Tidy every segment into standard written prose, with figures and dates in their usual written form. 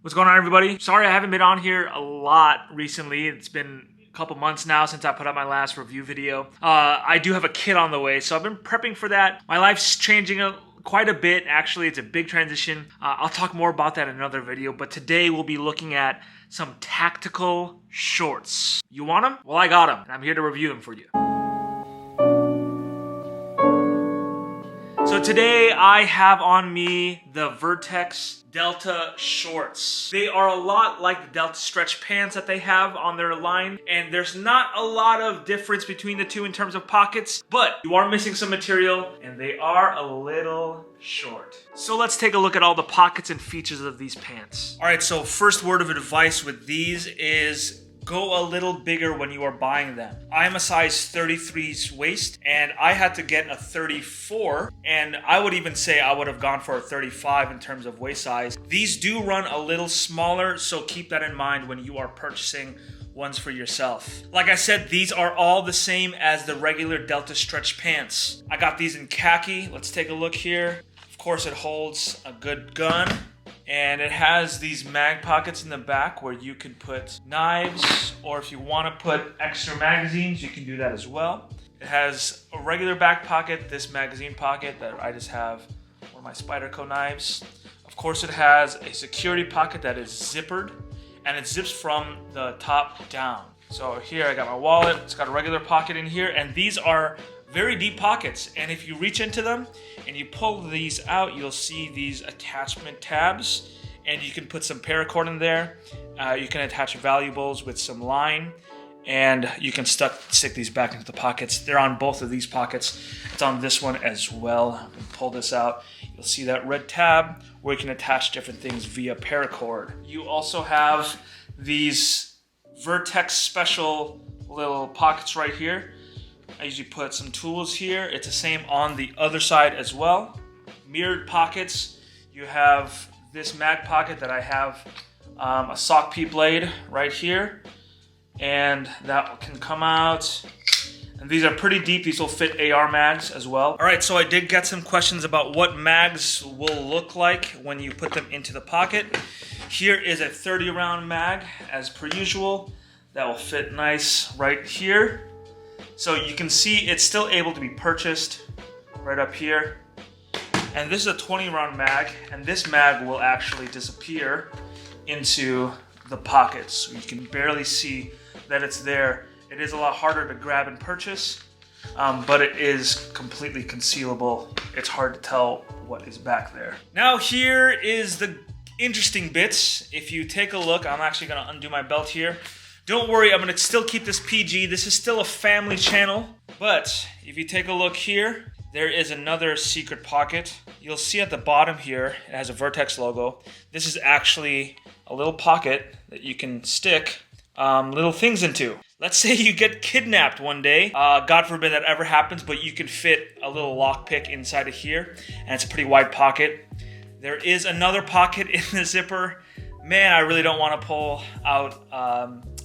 What's going on, everybody? Sorry I haven't been on here a lot recently. It's been a couple months now since I put out my last review video. I do have a kid on the way, so I've been prepping for that. My life's changing quite a bit. Actually, it's a big transition. I'll talk more about that in another video, but today we'll be looking at some tactical shorts. You want them? Well, I got them, and I'm here to review them for you. So today I have on me the Vertx Delta shorts. They are a lot like the Delta stretch pants that they have on their line, and there's not a lot of difference between the two in terms of pockets, but you are missing some material and they are a little short. So let's take a look at all the pockets and features of these pants. All right, so first word of advice with these is go a little bigger when you are buying them. I'm a size 33 waist and I had to get a 34, and I would even say I would have gone for a 35 in terms of waist size. These do run a little smaller, so keep that in mind when you are purchasing ones for yourself. Like I said, these are all the same as the regular Delta stretch pants. I got these in khaki. Let's take a look here. Of course, it holds a good gun. And it has these mag pockets in the back where you can put knives, or if you want to put extra magazines, you can do that as well. It has a regular back pocket, this magazine pocket that I just have one of my Spyderco knives. Of course, it has a security pocket that is zippered, and it zips from the top down. So here I got my wallet, it's got a regular pocket in here, and these are very deep pockets, and if you reach into them and you pull these out, you'll see these attachment tabs, and you can put some paracord in there. You can attach valuables with some line, and you can stick these back into the pockets. They're on both of these pockets. It's on this one as well. You can pull this out. You'll see that red tab where you can attach different things via paracord. You also have these Vertx special little pockets right here. I usually put some tools here. It's the same on the other side as well. Mirrored pockets. You have this mag pocket that I have a sock pea blade right here, and that can come out. And these are pretty deep. These will fit AR mags as well. All right, so I did get some questions about what mags will look like when you put them into the pocket. Here is a 30 round mag as per usual. That will fit nice right here. So you can see it's still able to be purchased right up here. And this is a 20 round mag, and this mag will actually disappear into the pockets. So you can barely see that it's there. It is a lot harder to grab and purchase, but it is completely concealable. It's hard to tell what is back there. Now here is the interesting bits. If you take a look, I'm actually gonna undo my belt here. Don't worry, I'm going to still keep this PG. This is still a family channel. But if you take a look here, there is another secret pocket. You'll see at the bottom here, it has a Vertx logo. This is actually a little pocket that you can stick little things into. Let's say you get kidnapped one day. God forbid that ever happens, but you can fit a little lockpick inside of here. And it's a pretty wide pocket. There is another pocket in the zipper. Man, I really don't want to pull out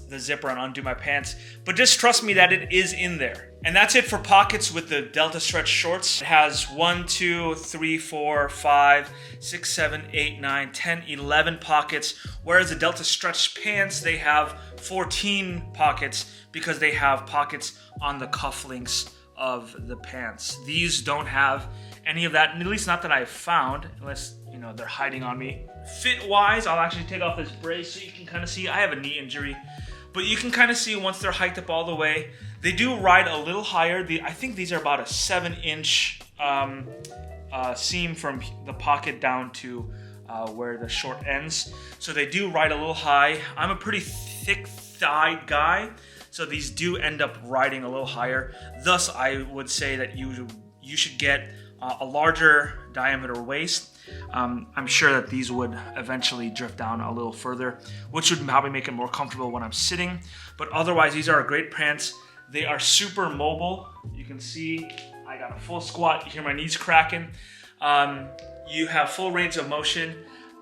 the zipper and undo my pants, but just trust me that it is in there. And that's it for pockets with the Delta stretch shorts. It has 1, 2, 3, 4, 5, 6, 7, 8, 9, 10, 11 pockets, whereas the Delta stretch pants, they have 14 pockets because they have pockets on the cufflinks of the pants. These don't have any of that, at least not that I've found, unless they're hiding on me. Fit wise, I'll actually take off this brace so you can kind of see. I have a knee injury, but you can kind of see once they're hiked up all the way. They do ride a little higher. I think these are about a 7-inch seam from the pocket down to where the short ends. So they do ride a little high. I'm a pretty thick-thighed guy, so these do end up riding a little higher. Thus, I would say that you should get a larger diameter waist. I'm sure that these would eventually drift down a little further, which would probably make it more comfortable when I'm sitting. But otherwise, these are great pants. They are super mobile. You can see I got a full squat. You hear my knees cracking. You have full range of motion.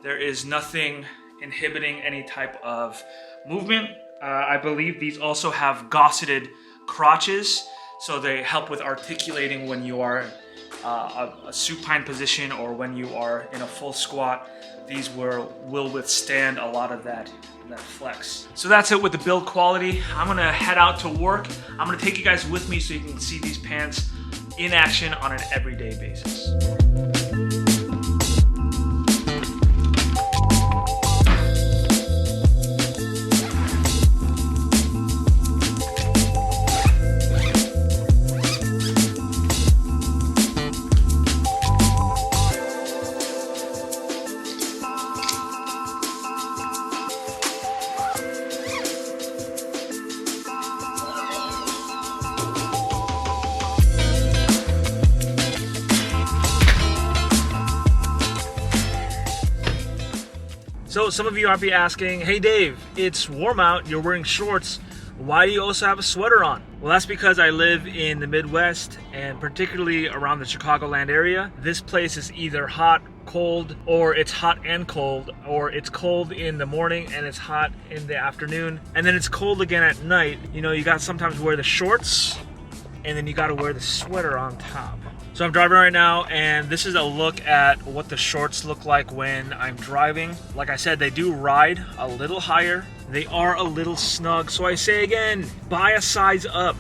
There is nothing inhibiting any type of movement. I believe these also have gosseted crotches, so they help with articulating when you are a supine position or when you are in a full squat, these will withstand a lot of that flex. So that's it with the build quality. I'm gonna head out to work. I'm gonna take you guys with me so you can see these pants in action on an everyday basis. So some of you might be asking, hey Dave, it's warm out, you're wearing shorts, why do you also have a sweater on? Well, that's because I live in the Midwest and particularly around the Chicagoland area. This place is either hot, cold, or it's hot and cold, or it's cold in the morning and it's hot in the afternoon, and then it's cold again at night. You know, you got to sometimes wear the shorts and then you got to wear the sweater on top. So I'm driving right now, and this is a look at what the shorts look like when I'm driving. Like I said, they do ride a little higher. They are a little snug. So I say again, buy a size up.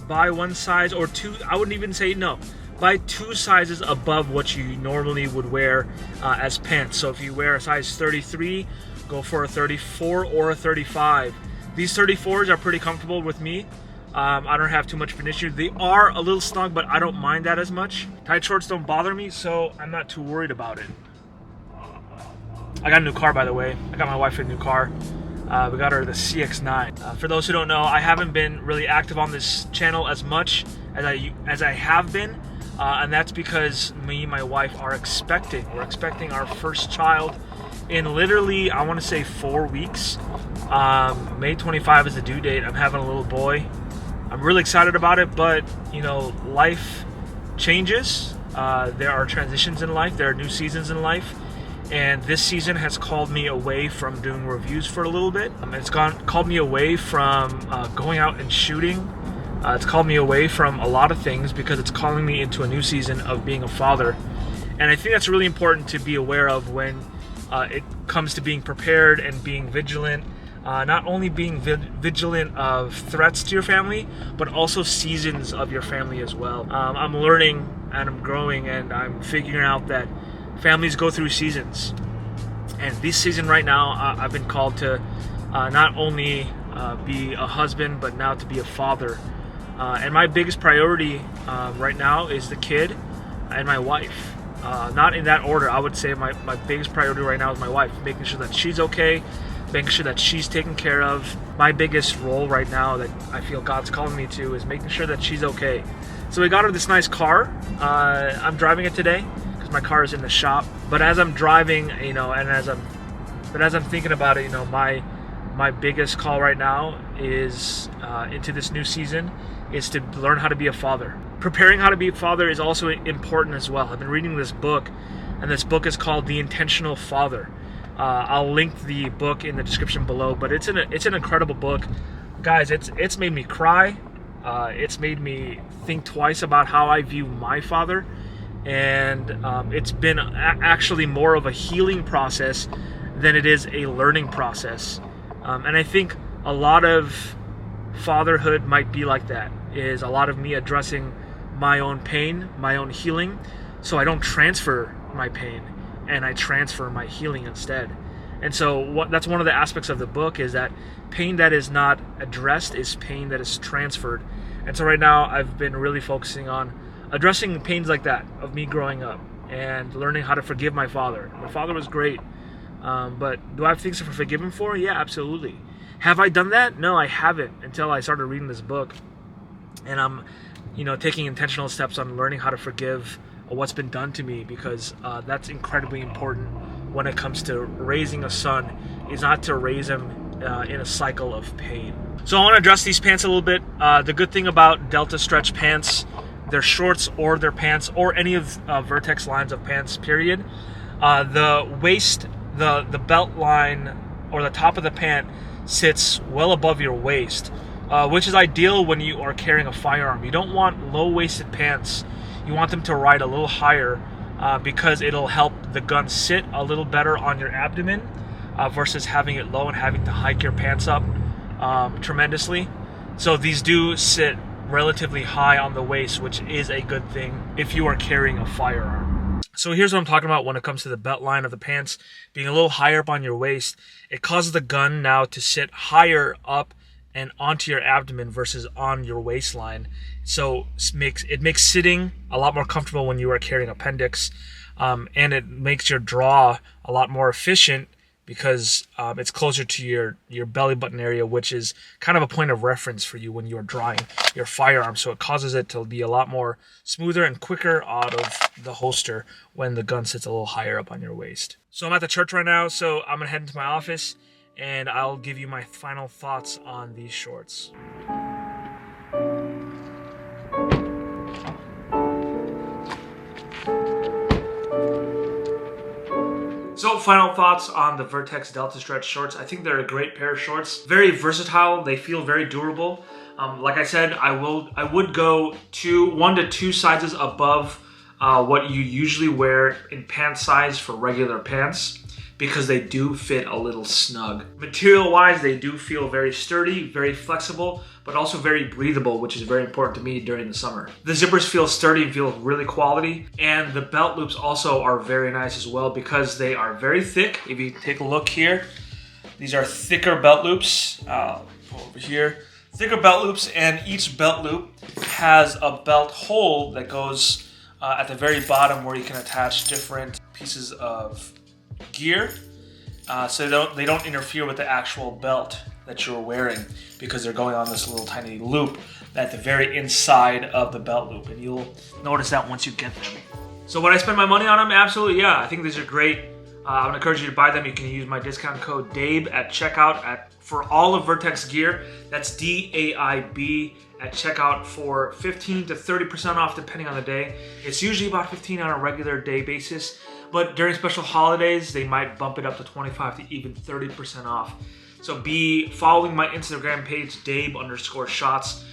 Buy one size or two. I wouldn't even say no. Buy 2 sizes above what you normally would wear as pants. So if you wear a size 33, go for a 34 or a 35. These 34s are pretty comfortable with me. I don't have too much of an issue. They are a little snug, but I don't mind that as much. Tight shorts don't bother me, so I'm not too worried about it. I got a new car, by the way. I got my wife a new car. We got her the CX-9. For those who don't know, I haven't been really active on this channel as much as I have been, and that's because me and my wife are expecting. We're expecting our first child in literally, I want to say 4 weeks. May 25 is the due date. I'm having a little boy. I'm really excited about it, but you know, life changes. There are transitions in life. There are new seasons in life, and this season has called me away from doing reviews for a little bit. It's called me away from going out and shooting. It's called me away from a lot of things because it's calling me into a new season of being a father, and I think that's really important to be aware of when it comes to being prepared and being vigilant. Not only being vigilant of threats to your family, but also seasons of your family as well. I'm learning and I'm growing and I'm figuring out that families go through seasons. And this season right now, I've been called to not only be a husband, but now to be a father. And my biggest priority right now is the kid and my wife. Not in that order. I would say my biggest priority right now is my wife, making sure that she's okay, making sure that she's taken care of. My biggest role right now that I feel God's calling me to is making sure that she's okay. So we got her this nice car. I'm driving it today because my car is in the shop. But as I'm driving, you know, and as I'm thinking about it, you know, my biggest call right now is into this new season is to learn how to be a father. Preparing how to be a father is also important as well. I've been reading this book, and this book is called The Intentional Father. I'll link the book in the description below, but it's an incredible book. Guys, it's made me cry. It's made me think twice about how I view my father, and it's been actually more of a healing process than it is a learning process. And I think a lot of fatherhood might be like that, is a lot of me addressing my own pain, my own healing, so I don't transfer my pain and I transfer my healing instead. And so that's one of the aspects of the book, is that pain that is not addressed is pain that is transferred. And so right now I've been really focusing on addressing pains like that of me growing up and learning how to forgive my father. My father was great, but do I have things to forgive him for? Yeah, absolutely. Have I done that? No, I haven't, until I started reading this book. And I'm, you know, taking intentional steps on learning how to forgive what's been done to me, because that's incredibly important when it comes to raising a son, is not to raise him in a cycle of pain. So I want to address these pants a little bit. The good thing about Delta stretch pants, their shorts or their pants, or any of Vertx lines of pants, period, the waist, the belt line, or the top of the pant sits well above your waist, which is ideal when you are carrying a firearm. You don't want low-waisted pants. you want them to ride a little higher because it'll help the gun sit a little better on your abdomen versus having it low and having to hike your pants up tremendously. So these do sit relatively high on the waist, which is a good thing if you are carrying a firearm. So here's what I'm talking about when it comes to the belt line of the pants being a little higher up on your waist. It causes the gun now to sit higher up and onto your abdomen versus on your waistline. So it makes sitting a lot more comfortable when you are carrying appendix, and it makes your draw a lot more efficient because it's closer to your belly button area, which is kind of a point of reference for you when you're drawing your firearm. So it causes it to be a lot more smoother and quicker out of the holster when the gun sits a little higher up on your waist. So I'm at the church right now, so I'm gonna head into my office and I'll give you my final thoughts on these shorts. So final thoughts on the Vertx Delta Stretch shorts. I think they're a great pair of shorts. Very versatile. They feel very durable. Like I said, I would go 1 to 2 sizes above what you usually wear in pant size for regular pants because they do fit a little snug. Material-wise, they do feel very sturdy, very flexible, but also very breathable, which is very important to me during the summer. The zippers feel sturdy and feel really quality, and the belt loops also are very nice as well because they are very thick. If you take a look here, these are thicker belt loops. Over here, thicker belt loops, and each belt loop has a belt hole that goes at the very bottom where you can attach different pieces of gear, so they don't interfere with the actual belt that you're wearing because they're going on this little tiny loop at the very inside of the belt loop, and you'll notice that once you get them. So would I spend my money on them? Absolutely, yeah. I think these are great. I would encourage you to buy them. You can use my discount code DABE at checkout for all of Vertx gear. That's DAIB at checkout for 15 to 30% off depending on the day. It's usually about 15 on a regular day basis, but during special holidays, they might bump it up to 25 to even 30% off. So be following my Instagram page, Dabe_shots,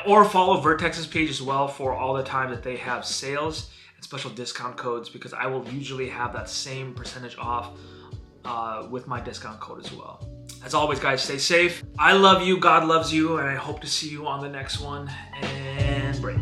or follow Vertx's page as well for all the time that they have sales and special discount codes, because I will usually have that same percentage off with my discount code as well. As always, guys, stay safe. I love you, God loves you, and I hope to see you on the next one. And break.